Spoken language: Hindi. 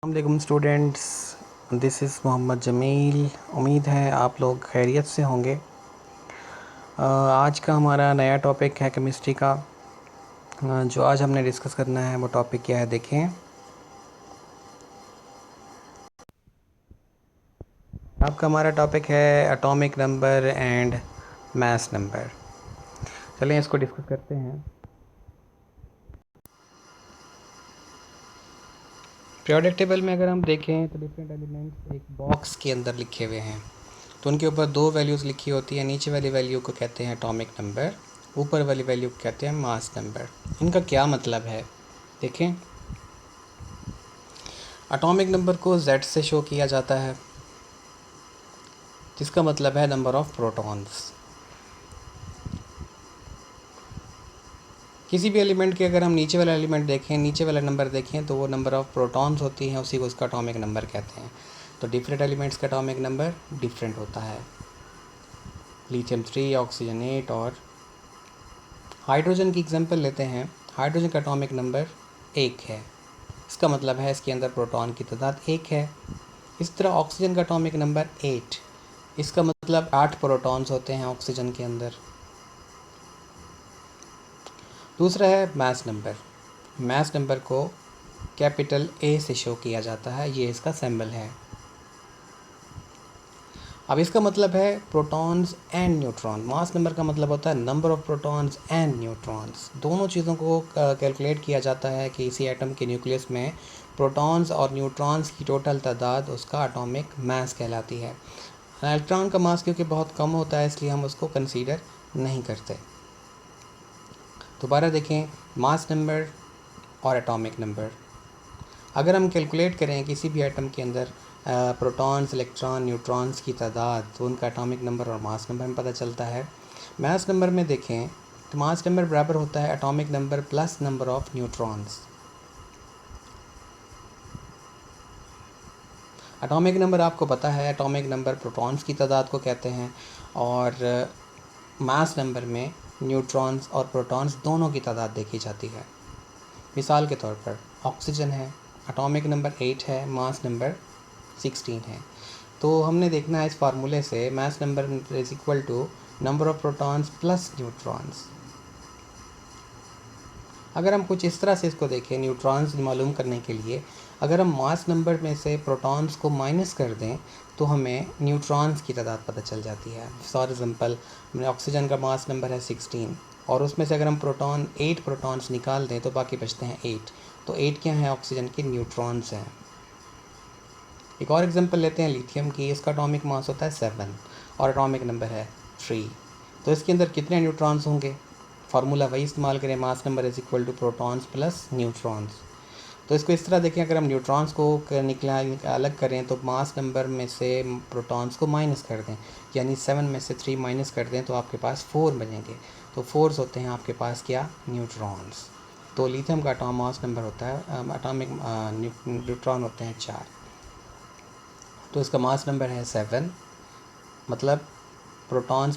अस्सलाम students, this is Mohammad Jameel. उम्मीद है आप लोग खैरियत से होंगे। आज का हमारा नया टॉपिक है केमिस्ट्री का। जो आज हमने डिस्कस करना है वो टॉपिक क्या है देखें। आपका हमारा टॉपिक है atomic number and mass number. चलें इसको डिस्कस करते हैं। पीरियोडिक टेबल में अगर हम देखें तो डिफरेंट एलिमेंट्स एक बॉक्स के अंदर लिखे हुए हैं, तो उनके ऊपर दो वैल्यूज़ लिखी होती है। नीचे वाली वैल्यू को कहते हैं एटॉमिक नंबर, ऊपर वाली वैल्यू को कहते हैं मास नंबर। इनका क्या मतलब है देखें। एटॉमिक नंबर को Z से शो किया जाता है, जिसका मतलब है नंबर ऑफ़ प्रोटॉन्स। किसी भी एलिमेंट के अगर हम नीचे वाला एलिमेंट देखें, नीचे वाला नंबर देखें, तो वो नंबर ऑफ़ प्रोटॉन्स होती हैं, उसी को उसका एटॉमिक नंबर कहते हैं। तो डिफरेंट एलिमेंट्स का एटॉमिक नंबर डिफरेंट होता है। लिथियम 3, ऑक्सीजन 8 और हाइड्रोजन की एग्जांपल लेते हैं। हाइड्रोजन का एटॉमिक नंबर 1 है, इसका मतलब है इसके अंदर प्रोटॉन की तादाद 1 है। इस तरह ऑक्सीजन का एटॉमिक नंबर 8, इसका मतलब 8 प्रोटॉन्स होते हैं ऑक्सीजन के अंदर। दूसरा है मास नंबर। मास नंबर को कैपिटल A से शो किया जाता है, ये इसका सिंबल है। अब इसका मतलब है protons and neutron. Mass number का मतलब होता है number of protons and neutrons. दोनों चीज़ों को कैलकुलेट किया जाता है कि इसी एटम के न्यूक्लियस में प्रोटॉन्स और न्यूट्रॉन्स की टोटल तादाद उसका एटॉमिक मास कहलाती है। इलेक्ट्रॉन का मास क्योंकि बहुत कम होता है, इसलिए हम उसको कंसीडर नहीं करते। दोबारा देखें, मास नंबर और एटॉमिक नंबर। अगर हम कैलकुलेट करें किसी भी एटम के अंदर प्रोटॉन्स, इलेक्ट्रॉन, न्यूट्रॉन्स की तादाद, तो उनका एटॉमिक नंबर और मास नंबर में पता चलता है। मास नंबर में देखें तो मास नंबर बराबर होता है atomic number plus number of neutrons. Atomic number आपको पता है, एटॉमिक नंबर प्रोटॉन्स की तादाद को कहते हैं, और मास नंबर में न्यूट्रॉन्स और प्रोटॉन्स दोनों की तादाद देखी जाती है। मिसाल के तौर पर ऑक्सीजन है, एटॉमिक नंबर 8 है, मास नंबर 16 है। तो हमने देखना है इस फार्मूले से mass number is equal to number of protons plus neutrons. अगर हम कुछ इस तरह से इसको देखें, न्यूट्रॉन्स मालूम करने के लिए अगर हम मास नंबर में से प्रोटॉन्स को माइनस कर दें तो हमें न्यूट्रॉन्स की तादाद पता चल जाती है। फॉर एग्जांपल, ऑक्सीजन का मास नंबर है 16, और उसमें से अगर हम 8 प्रोटॉन्स निकाल दें तो बाकी बचते हैं 8। तो 8 क्या हैं? ऑक्सीजन के न्यूट्रॉन्स हैं। एक और एग्जांपल लेते हैं लिथियम की। इसका एटॉमिक मास होता है 7 और एटॉमिक नंबर है 3। तो इसके अंदर कितने न्यूट्रॉन्स होंगे? फार्मूला वही इस्तेमाल करें, mass number is equal to protons plus neutrons. तो इसको इस तरह देखें, अगर हम न्यूट्रॉन्स को अलग करें तो मास नंबर में से प्रोटॉन्स को माइनस कर दें, यानी 7 में से 3 माइनस कर दें तो आपके पास 4 बनेंगे। तो 4 होते हैं आपके पास क्या? न्यूट्रॉन्स। तो लिथियम का एटॉमिक मास नंबर होता है, एटॉमिक न्यूट्रॉन होते हैं 4। तो इसका मास नंबर है 7, मतलब प्रोटॉन्स